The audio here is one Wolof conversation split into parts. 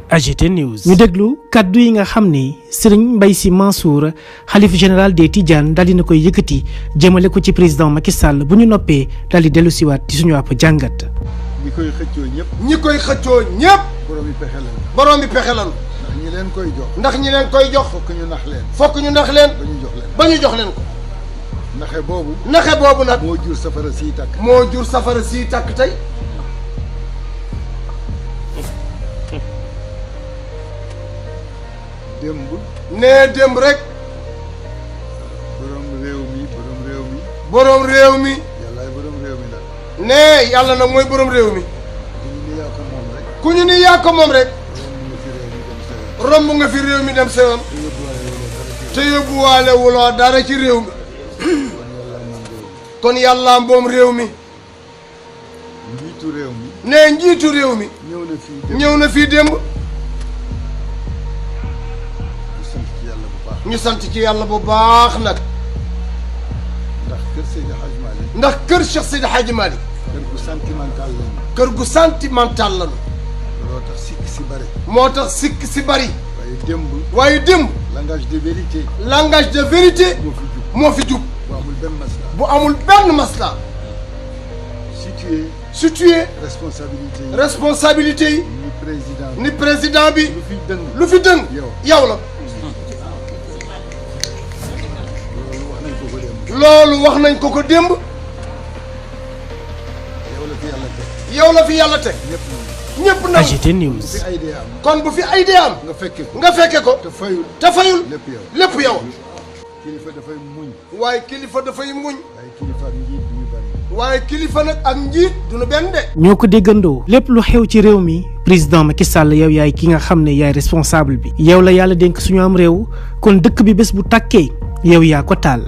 AGT News ñu déglu kaddu yi nga xam ni Serigne Mbaye Sy Mansour xalif général des Tidianes daal dina koy yëkkati jëmale ko ci président Macky Sall bu ñu noppee daal di dellu siwaat ci suñu àpp jàngat. ñi koy xëccoo ñëpp. ñi koy xëccoo ñëpp. boroomi pexe lan. boroomi pexe lan. ndax ñi leen koy jox. ndax ñi leen koy jox. fokk ñu nax leen. fokk ñu nax leen. ba ñu jox leen ko. naxe boobu. naxe boobu nag. moo jur safara siy tàkk. moo jur safara siy tàkk tey. démb. nee démb rek. borom réew mi. borom réew mi. yàllaay borom réew mi nag. nee yàlla nag mooy borom réew mi. ku ñu ni yaa ko moom rek. ku ñu ni yaa ko moom rek. romb nga fi réew mi dem sa yoon. te yóbbuwaale wuloo dara ci réew mi. kon yàlla moom réew mi. njiitu réew mi. nee njiitu réew mi. ñëw na fii démb. ñu sant ci yàlla bu baax nag. ndax kër Seydi Hadji Malick. ndax kër Cheikh Seydi Hadji Malick. kër gu sentimental lañu. kër gu sentimental lañu. moo tax sikk si bari. moo tax sikk si bari. waaye démb. langage de vérité. langage de vérité. moo fi jub. bu amul benn masla. bu amul benn masla. situé. responsabilité yi. ni président bi. lu fi dëng. yow la. loolu wax nañ ko ko démb. yow la fi yàlla teg. ñëpp na AGT News. kon bu fi ay dee am. nga fekke ko. te fayul. lépp yow. kilifa dafay muñ. waaye kilifa dafay muñ. waaye kilifa ak njiit duñu benn. waaye kilifa nag ak njiit duñu benn de. ñoo ko déggandoo lépp lu xew ci réew mi président Macky Sall yow yaay ki nga xam ne yaay responsable bi. yow la yàlla dénk suñu am réew kon dëkk bi bés bu tàkkee yow yaa ko taal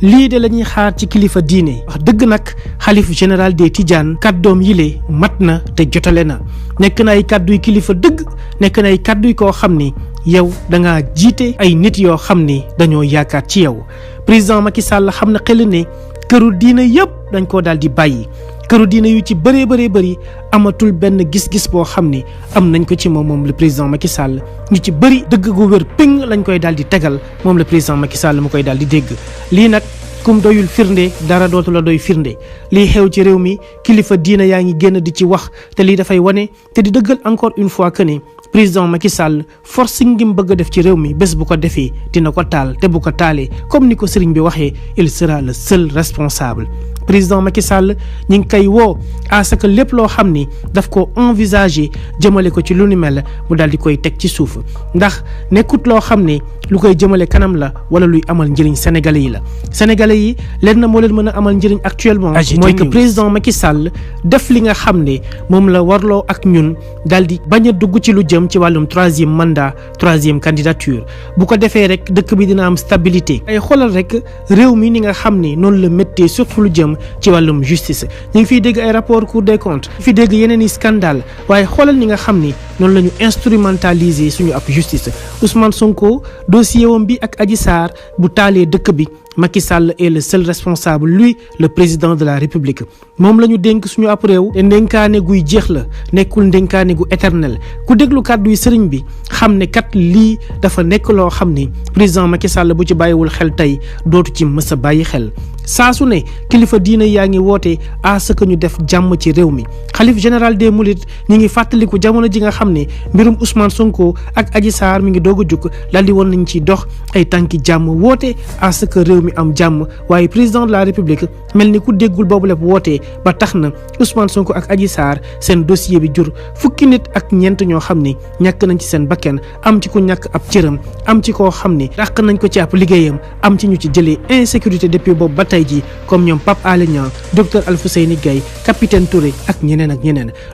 lii de la ñuy xaar ci kilifa diine wax dëgg nag xalif général des Tidianes kàddoom yile mat na te jotale na nekk na ay kàdduy kilifa dëgg nekk na ay kàdduy koo xam ni yow da ngaa jiite ay nit yoo xam ni dañoo yaakaar ci yow président Macky Sall xam na xel ne këru diine yëpp dañ koo daal di bàyyi këru diine yu ci bëree bëri amatul benn gis-gis boo xam ni am nañ ko ci moom le président Macky Sall ñu ci bëri dëgg gu wér péng lañ koy daal di tegal moom le président Macky Sall mu koy daal di dégg lii nag kum doyul firnde dara dootu la doy firnde lii xew ci réew mi kilifa diina yaa ngi génn di ci wax te lii dafay wane te di dëggal encore une fois que ne président Macky Sall force ngi mu bëgg a def ci réew mi bés bu ko defee dina ko taal te bu ko taalee comme ni ko sëriñ bi waxee il sera le seul responsable. président Macky Sall ñi ngi koy woo à ce que lépp loo xam ni daf ko envisager jëmale ko ci lu ni mel mu daal di koy teg ci suuf ndax nekkut loo xam ne lu koy jëmale kanam la wala luy amal njëriñ sénégalais yi la. sénégalais yi leen na moo leen mën a amal njëriñ actuellement. mooy que président Macky Sall def li nga xam ne moom la warloo ak ñun daal di bañ a dugg ci lu jëm ci wàllum troisième mandat troisième candidature bu ko defee rek dëkk bi dina am stabilité. ay xoolal rek réew mi ni nga xam ne noonu la méttee surtout lu jëm ci wàllum justice ñu ngi fiy dégg ay rapport Cour des comptes fi dégg yeneen i scandale waaye xoolal ni nga xam ni noonu la ñu instrumentaliser suñu ab justice Ousmane Sonko dossier wam bi ak Adji Sarr bu taalee dëkk bi Macky Sall est le seul responsable lui le président de la République moom la ñu dénk suñu ab réew te ndénkaane guy jeex la nekkul ndénkaane gu éternel ku déglu kàddu yi sëriñ bi xam ne kat lii dafa nekk loo xam ni président Macky Sall bu ci bàyyiwul xel tey dootu ci mës a bàyyi xel saa su ne kilifa diina yaa ngi woote à ce que ñu def jàmm ci réew mi xalif général des Mourides ñi ngi fàttaliku jamono ji nga xam ne mbirum Ousmane Sonko ak Adji Sarr mi ngi doog a jukk daal di woon nañ ci dox ay tànki jàmm woote à ce que réew mi am jàmm waaye président de la République mel ni ku déggul boobu lépp wootee ba tax na Ousmane Sonko ak Adji Sarr seen dossier bi jur fukki nit ak ñeent ñoo xam ne ñàkk nañ ci seen bakken am ci ku ñàkk ab cëram am ci koo xam ne dàq nañ ko ci ab liggéeyam am ci ñu ci jëlee insécurité depuis boobu ba tey ji comme ñoom Pape Alé Niang docteur Alfouseyni Gaye capitaine Touré ak ñeneen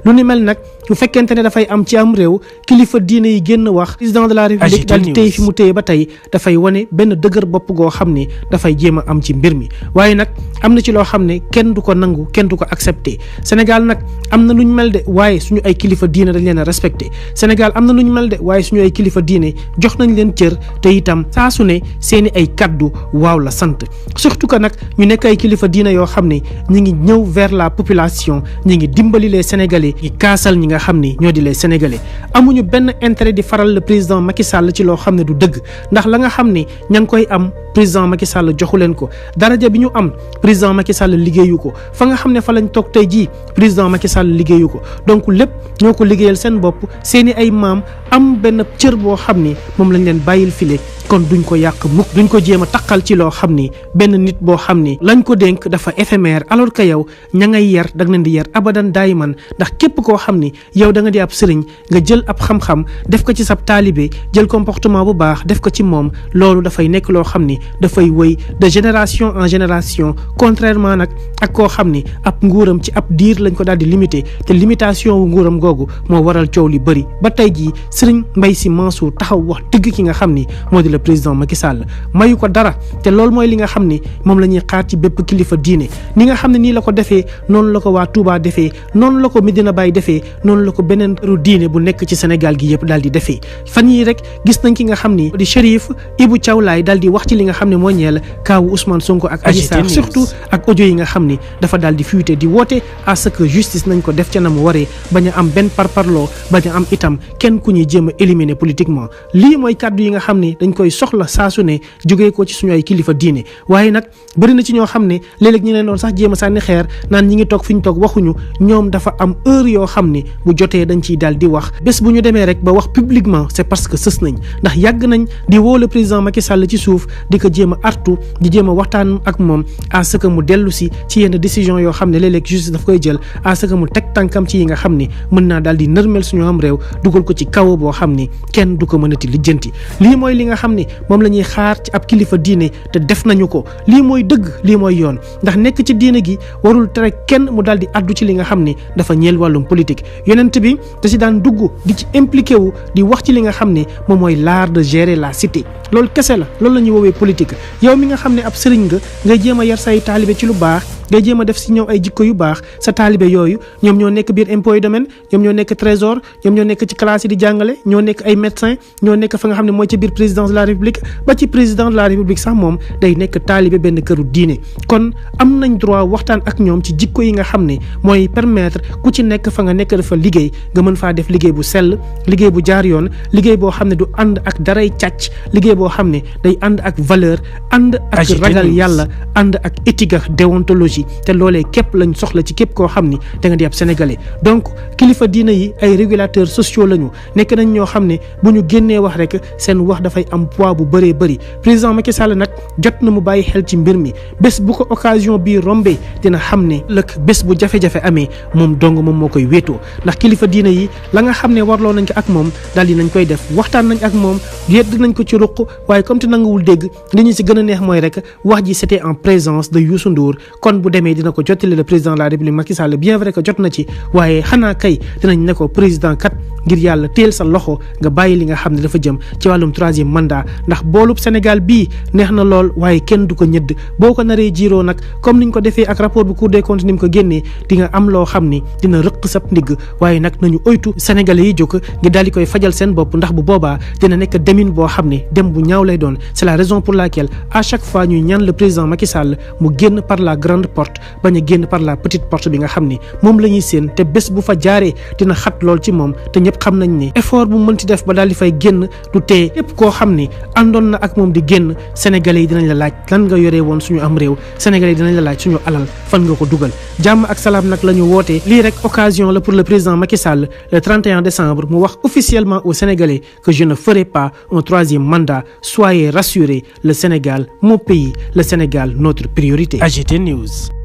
lu ni mel nag bu fekkente ne dafay am ci am réew kilifa diine yi génn wax président de la République daal di téye fi mu téye ba tey dafay wane benn dëgër bopp goo xam ne dafay jéem a am ci mbir mi waaye nag am na ci loo xam ne kenn du ko nangu kenn du ko accepté Sénégal nag am na nuñ mel de waaye suñu ay kilifa diine dañ leen a respecté Sénégal am na nuñ mel de waaye suñu ay kilifa diine jox nañ leen cër te itam saa su ne seeni ay kaddu waaw la sant surtout que nag ñu nekk ay kilifa diine yoo xam ne ñi ngi ñëw vers la population ñi ngi dimbali les Sénégalais ñi kaasal ñi nga nga xam ni ñoo di les sénégalais amuñu benn intérêt di faral le président Macky Sall ci loo xam ne du dëgg ndax la nga xam ni ña ngi koy am président Macky Sall joxu leen ko daraja bi ñu am président Macky Sall liggéeyu ko fa nga xam ne fa lañ toog tey jii président Macky Sall liggéeyu ko donc lépp ñoo ko liggéeyal seen bopp seeni ay maam am benn cër boo xam ni moom lañ leen bàyyil file kon duñ ko yàq mukk duñ ko jéem a taqal ci loo xam ni benn nit boo xam ni lañ ko dénk dafa éphémère alors que yow ña ngay yar da nga leen di yar abadan daayiman ndax képp koo xam ni yow da nga di ab sëriñ nga jël ab xam-xam def ko ci sab taalibe jël comportement bu baax def ko ci moom loolu dafay nekk loo xam ni dafay wëy de génération en génération contrairement nag ak koo xam ni ab nguuram ci ab diir lañ ko daal di limité te limitation wu nguuram googu moo waral coow li bëri ba tey jii sëriñ Mbaye Sy Mansour taxaw wax dëgg ki nga xam ni moo di le président Macky Sall mayu ko dara te loolu mooy li nga xam ni moom la ñuy xaar ci bépp kilifa diine ni nga xam ne nii la ko defee noonu la ko waa Touba defee noonu la ko Medina Baye defee noonu la ko beneen ru diine bu nekk ci Sénégal gi yëpp daal di defee fan yii rek gis nañ ki nga xam ni di Chérif Ibou Thiaw Laye daal di wax ci li nga xam ne moo ñeel kaawu Ousmane Sonko ak Adji Sarr surtout ak audio yi nga xam ni dafa daal di fuité di woote à ce que justice nañ ko def ca na mu waree bañ a am benn parparloo bañ a am itam kenn ku ñuy jéem a éliminer politiquement lii mooy kàddu yi nga xam ni dañ koy soxla saa su ne jógee ko ci suñu ay kilifa diine waaye nag bëri na ci ñoo xam ne léeg-léeg ñi leen doon sax jéem a sànni xeer naan ñi ngi toog fi ñu toog waxuñu ñoom dafa am heure yoo xam ni bu jotee dañ ciy daal di wax bés bu ñu demee rek ba wax publiquement c'est parce que sës nañ ndax yàgg nañ di woo le président Macky Sall ci suuf di ko jéem a artu di jéem a waxtaan ak moom à ce que mu dellu si ci yenn décision yoo xam ne léeg-léeg justice daf koy jël à ce que mu teg tànkam ci yi nga xam ni mën naa daal di nërmel suñu am réew dugal ko ci kaw boo xam ni kenn du ko mënati lijjanti lii mooy li nga xam ni moom la ñuy xaar ci ab kilifa diine te def nañu ko lii mooy dëgg lii mooy yoon ndax nekk ci diine gi warul tere kenn mu daal di addu ci li nga xam ni dafa ñeel wàllum politique yonent bi da si daan dugg di ci impliqué wu di wax ci li nga xam ni moom mooy l'art de gérer la cité loolu kese la loolu la ñuy woowee politique yow mi nga xam ne ab sëriñ nga ngay jéem a yar say taalibe ci lu baax ngay jéem a def si ñoom ay jikko yu baax sa taalibe yooyu ñoom ñoo nekk biir impôt et domaine ñoom ñoo nekk trésor ñoom ñoo nekk ci classe yi di jàngale ñoo nekk ay médecin ñoo nekk fa nga xam ne mooy ci biir présidence de la république ba ci président de la république sax moom day nekk taalibe benn këru diine kon am nañ droit waxtaan ak ñoom ci jikko yi nga xam ne mooy permettre ku ci nekk fa nga nekk dafa liggéey nga mën faa def liggéey bu sell liggéey bu jaar yoon liggéey boo xam ne du ànd ak daray càcc liggéey boo xam ne day ànd ak valeur ànd ak ragal yàlla ànd ak éthique ak déontologie te loolee képp lañ soxla ci képp koo xam ni da nga di ab sénégalais donc kilifa diina yi ay régulateurs sociaux lañu nekk nañ ñoo xam ne bu ñu génnee wax rek seen wax dafay am poids bu bëree bëri président Macky Sall nag jot na mu bàyyi xel ci mbir mi bés bu ko occasion bii rombee dina xam ne lëkk bés bu jafe-jafe amee moom dong moom moo koy wéetoo ndax kilifa diina yi la nga xam ne warloo nañ ko ak moom daal di nañ koy def waxtaan nañ ak moom yedd nañ ko ci ruq waaye comme te nanguwul dégg li ñu si gën a neex mooy rek wax ji c'était en présence de Youssou Ndour kon bu demee dina ko jottali le président de la République Macky Sall bien vrai que jot na ci waaye xanaa kay dinañ ne ko président kat ngir yàlla teel sa loxo nga bàyyi li nga xam ne dafa jëm ci wàllum 3e mandat ndax boolub Sénégal bii neex na lool waaye kenn du ko ñëdd boo ko naree jiiroo nag comme niñ ko defee ak rapport bu Cour des comptes ni mu ko génnee di nga am loo xam ni dina rëq sab ndigg waaye nag nañu oytu sénégalais yi jóg ngir daal di koy fajal seen bopp ndax bu boobaa dina nekk demin boo xam ne dem bu ñaaw lay doon c'est la raison pour laquelle à chaque fois ñuy ñaan le président Macky Sall mu génn par la grande porte bañ a génn par la petite porte bi nga xam ni moom la ñuy séen te bés bu fa jaaree dina xat lool ci moom te ñëpp xam nañ ne effort bu mënti def ba daal di fay génn du tee képp koo xam ni àndoon na ak moom di génn sénégalais yi dinañ la laaj lan nga yoree woon suñu am réew sénégalais yi dinañ la laaj suñu alal fan nga ko dugal jàmm ak salaam nag la ñu wootee lii rek occasion la pour le président Macky Sall le 31 décembre mu wax officiellement aux Sénégalais que je ne ferai pas un 3e mandat soyez rassurés le Sénégal mon pays le Sénégal notre priorité. AGT News.